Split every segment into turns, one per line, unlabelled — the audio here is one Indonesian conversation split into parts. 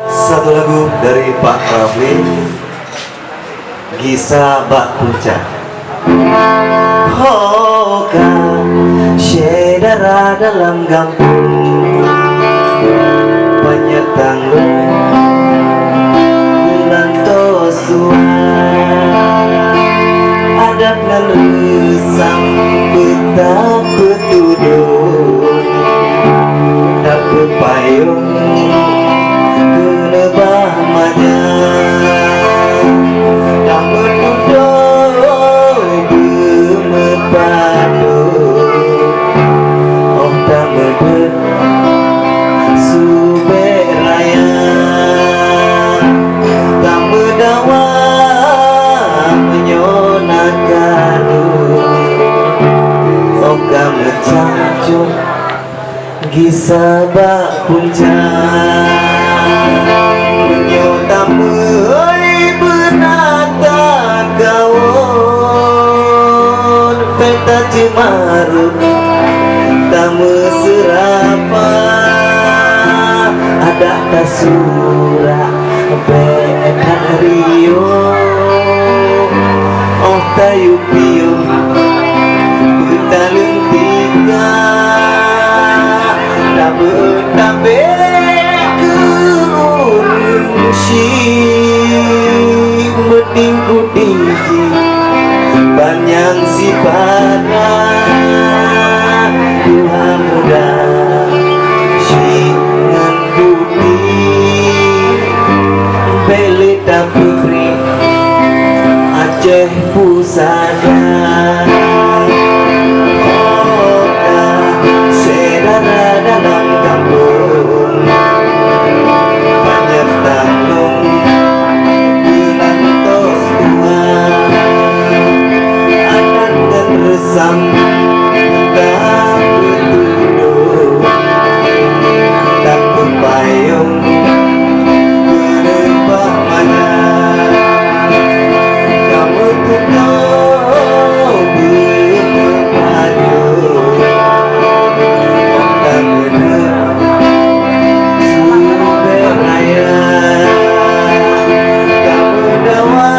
Satu lagu dari Pak Rafli, Gisa Bak Puncak. Hoka syedara dalam gampung penyetang bulan tosuan adat ngelusang betah petudung dapet payung lebah manyang dan berduduk gemepadu oh tak berdud suberaya tak berdawa menyonakan oh kamu cacut Gisa Bak Puncak menyutamai benata gawon peta Cimaru tamu serapa ada tasura bekan rio oh tayu piung butalung tiga tabe metingku tinggi banyak si pada Tuhan muda singan putih belita putri Aceh Pusada kota sedara dalam kampung banyak tanggung resam tak bertudung tak berpayung berlebah mana kamu tutup berpadu tak berdua suberaya kamu dawa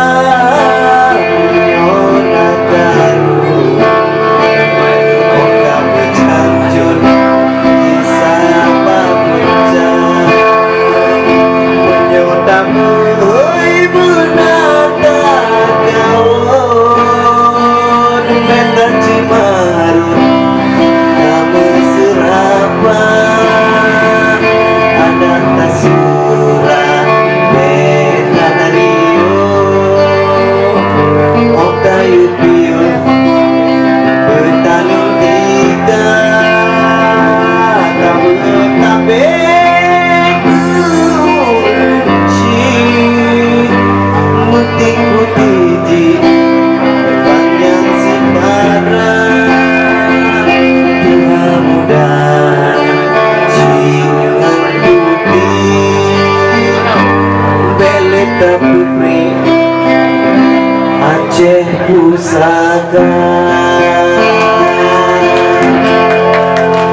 Aceh Pusaka.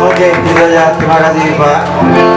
Oke, itu saja. Terima kasih Pak.